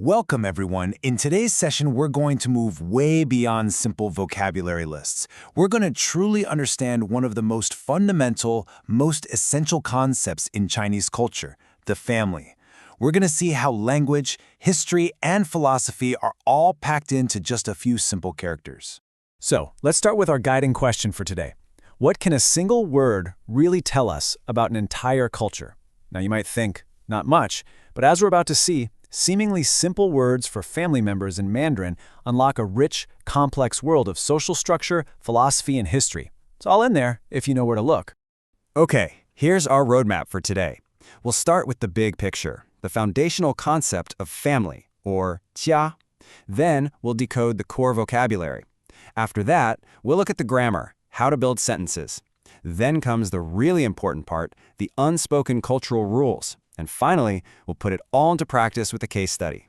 Welcome, everyone. In today's session, we're going to move way beyond simple vocabulary lists. We're going to truly understand one of the most fundamental, most essential concepts in Chinese culture, the family. We're going to see how language, history, and philosophy are all packed into just a few simple characters. So, let's start with our guiding question for today. What can a single word really tell us about an entire culture? Now, you might think, not much, but as we're about to see, seemingly simple words for family members in Mandarin unlock a rich, complex world of social structure, philosophy, and history. It's all in there if you know where to look. Okay, here's our roadmap for today. We'll start with the big picture, the foundational concept of family, or jia. Then we'll decode the core vocabulary. After that, we'll look at the grammar, how to build sentences. Then comes the really important part, the unspoken cultural rules. And finally, we'll put it all into practice with a case study.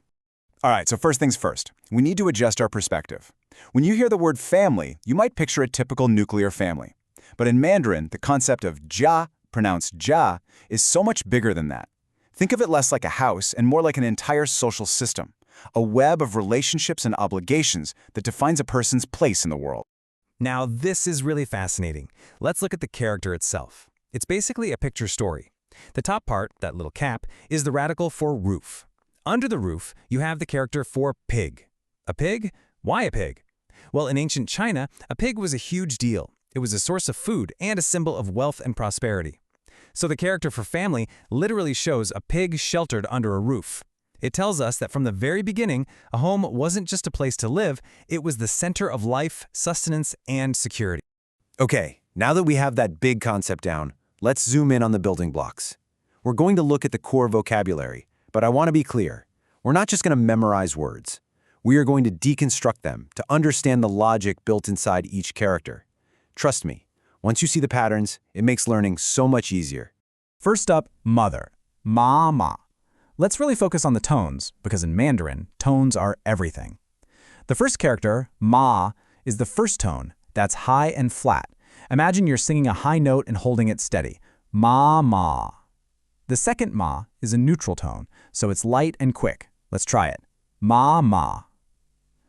All right, so first things first, we need to adjust our perspective. When you hear the word family, you might picture a typical nuclear family. But in Mandarin, the concept of jia, pronounced jia, is so much bigger than that. Think of it less like a house and more like an entire social system, a web of relationships and obligations that defines a person's place in the world. Now, this is really fascinating. Let's look at the character itself. It's basically a picture story. The top part, that little cap, is the radical for roof. Under the roof, you have the character for pig. A pig? Why a pig? Well, in ancient China, a pig was a huge deal. It was a source of food and a symbol of wealth and prosperity. So the character for family literally shows a pig sheltered under a roof. It tells us that from the very beginning, a home wasn't just a place to live, it was the center of life, sustenance, and security. Okay, now that we have that big concept down, let's zoom in on the building blocks. We're going to look at the core vocabulary, but I want to be clear. We're not just going to memorize words. We are going to deconstruct them to understand the logic built inside each character. Trust me, once you see the patterns, it makes learning so much easier. First up, mother. Ma. Let's really focus on the tones, because in Mandarin, tones are everything. The first character, ma, is the first tone. That's high and flat. Imagine you're singing a high note and holding it steady. Ma. The second ma is a neutral tone, so it's light and quick. Let's try it. Ma.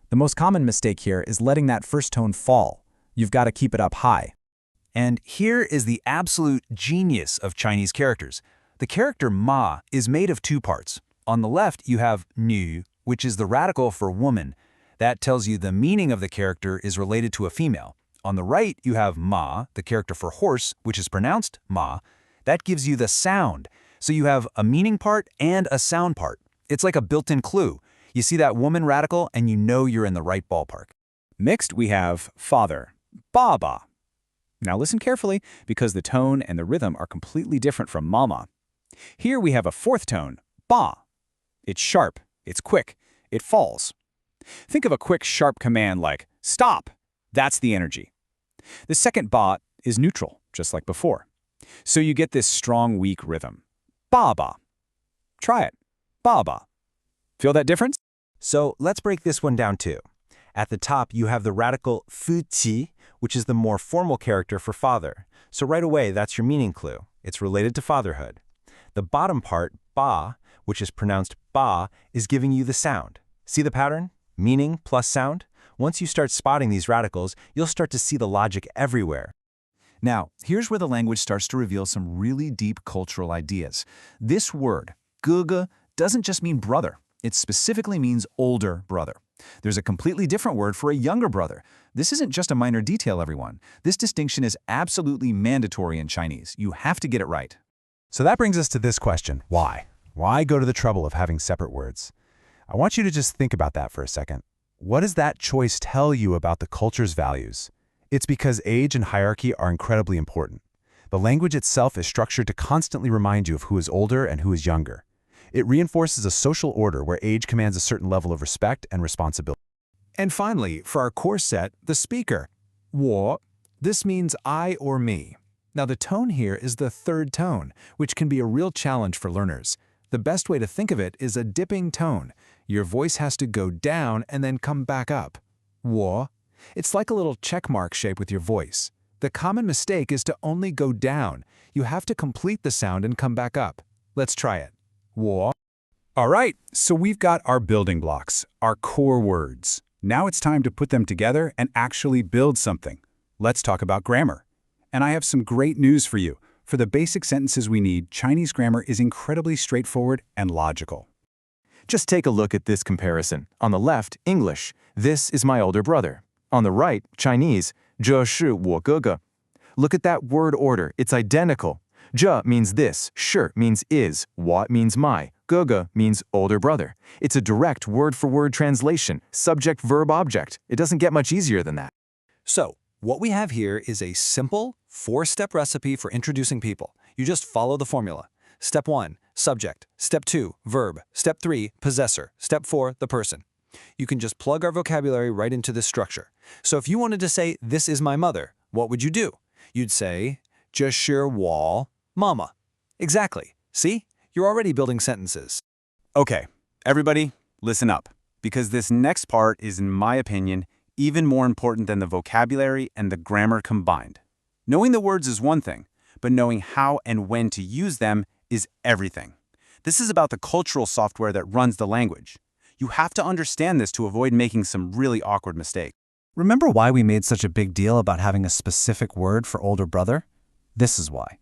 The most common mistake here is letting that first tone fall. You've got to keep it up high. And here is the absolute genius of Chinese characters. The character ma is made of two parts. On the left, you have nu, which is the radical for woman. That tells you the meaning of the character is related to a female. On the right, you have ma, the character for horse, which is pronounced ma. That gives you the sound. So you have a meaning part and a sound part. It's like a built-in clue. You see that woman radical and you know you're in the right ballpark. Next, we have father, baba. Now listen carefully because the tone and the rhythm are completely different from mama. Here we have a fourth tone, ba. It's sharp, it's quick, it falls. Think of a quick, sharp command like, stop. That's the energy. The second ba is neutral, just like before. So you get this strong, weak rhythm. Ba. Try it. Ba. Feel that difference? So let's break this one down too. At the top, you have the radical fuqi, which is the more formal character for father. So right away, that's your meaning clue. It's related to fatherhood. The bottom part, ba, which is pronounced ba, is giving you the sound. See the pattern? Meaning plus sound? Once you start spotting these radicals, you'll start to see the logic everywhere. Now, here's where the language starts to reveal some really deep cultural ideas. This word, ge, doesn't just mean brother. It specifically means older brother. There's a completely different word for a younger brother. This isn't just a minor detail, everyone. This distinction is absolutely mandatory in Chinese. You have to get it right. So that brings us to this question, why? Why go to the trouble of having separate words? I want you to just think about that for a second. What does that choice tell you about the culture's values? It's because age and hierarchy are incredibly important. The language itself is structured to constantly remind you of who is older and who is younger. It reinforces a social order where age commands a certain level of respect and responsibility. And finally, for our core set, the speaker, 我. This means I or me. Now the tone here is the third tone, which can be a real challenge for learners. The best way to think of it is a dipping tone. Your voice has to go down and then come back up. 我. It's like a little check mark shape with your voice. The common mistake is to only go down. You have to complete the sound and come back up. Let's try it. 我. All right, so we've got our building blocks, our core words. Now it's time to put them together and actually build something. Let's talk about grammar. And I have some great news for you. For the basic sentences we need, Chinese grammar is incredibly straightforward and logical. Just take a look at this comparison. On the left, English, this is my older brother. On the right, Chinese, 这是我哥哥. Look at that word order, it's identical. 这 means this, 是 means is, 我 means my, 哥哥 means older brother. It's a direct word-for-word translation, subject, verb, object. It doesn't get much easier than that. So, what we have here is a simple, 4-step recipe for introducing people. You just follow the formula. Step 1, subject. Step 2, verb. Step 3, possessor. Step 4, the person. You can just plug our vocabulary right into this structure. So if you wanted to say, this is my mother, what would you do? You'd say, 这是我妈妈. Exactly. See? You're already building sentences. Okay, everybody, listen up, because this next part is, in my opinion, even more important than the vocabulary and the grammar combined. Knowing the words is one thing, but knowing how and when to use them is everything. This is about the cultural software that runs the language. You have to understand this to avoid making some really awkward mistakes. Remember why we made such a big deal about having a specific word for older brother? This is why.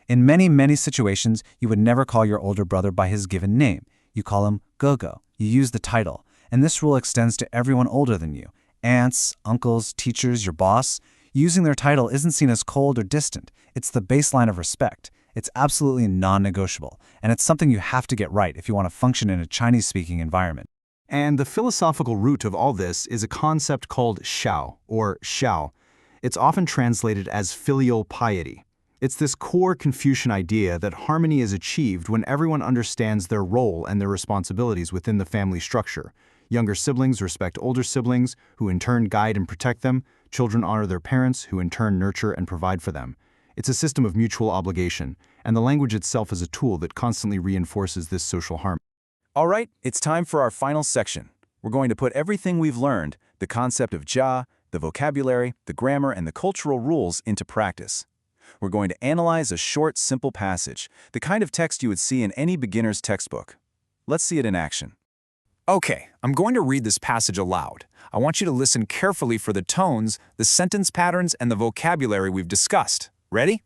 In many situations, you would never call your older brother by his given name. You call him Gogo. You use the title. And this rule extends to everyone older than you. Aunts, uncles, teachers, your boss. Using their title isn't seen as cold or distant. It's the baseline of respect. It's absolutely non-negotiable. And it's something you have to get right if you want to function in a Chinese-speaking environment. And the philosophical root of all this is a concept called xiao, or xiao. It's often translated as filial piety. It's this core Confucian idea that harmony is achieved when everyone understands their role and their responsibilities within the family structure. Younger siblings respect older siblings, who in turn guide and protect them. Children honor their parents, who in turn nurture and provide for them. It's a system of mutual obligation, and the language itself is a tool that constantly reinforces this social harmony. All right, it's time for our final section. We're going to put everything we've learned, the concept of jia, the vocabulary, the grammar, and the cultural rules into practice. We're going to analyze a short, simple passage, the kind of text you would see in any beginner's textbook. Let's see it in action. Okay, I'm going to read this passage aloud. I want you to listen carefully for the tones, the sentence patterns, and the vocabulary we've discussed. Ready?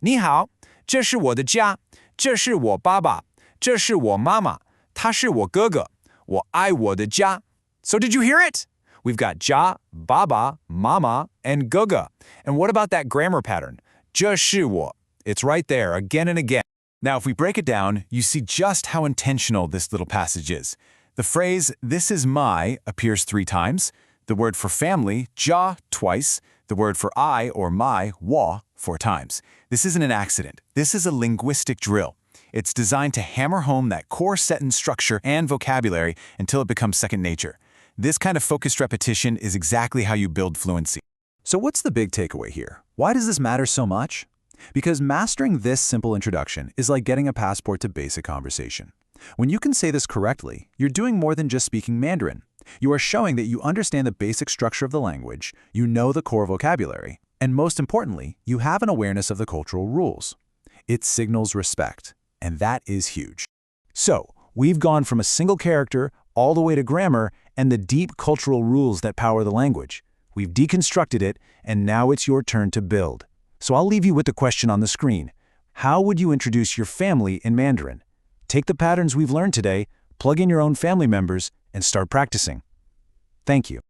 你好，这是我的家，这是我爸爸，这是我妈妈，他是我哥哥，我爱我的家. So did you hear it? We've got jia, baba, mama, and goga. And what about that grammar pattern? 这是我. It's right there, again and again. Now, if we break it down, you see just how intentional this little passage is. The phrase, this is my, appears 3 times. The word for family, jia, twice. The word for I or my, wa, 4 times. This isn't an accident. This is a linguistic drill. It's designed to hammer home that core sentence structure and vocabulary until it becomes second nature. This kind of focused repetition is exactly how you build fluency. So what's the big takeaway here? Why does this matter so much? Because mastering this simple introduction is like getting a passport to basic conversation. When you can say this correctly, you're doing more than just speaking Mandarin. You are showing that you understand the basic structure of the language, you know the core vocabulary, and most importantly, you have an awareness of the cultural rules. It signals respect, and that is huge. So, we've gone from a single character all the way to grammar and the deep cultural rules that power the language. We've deconstructed it, and now it's your turn to build. So I'll leave you with the question on the screen. How would you introduce your family in Mandarin? Take the patterns we've learned today, plug in your own family members, and start practicing. Thank you.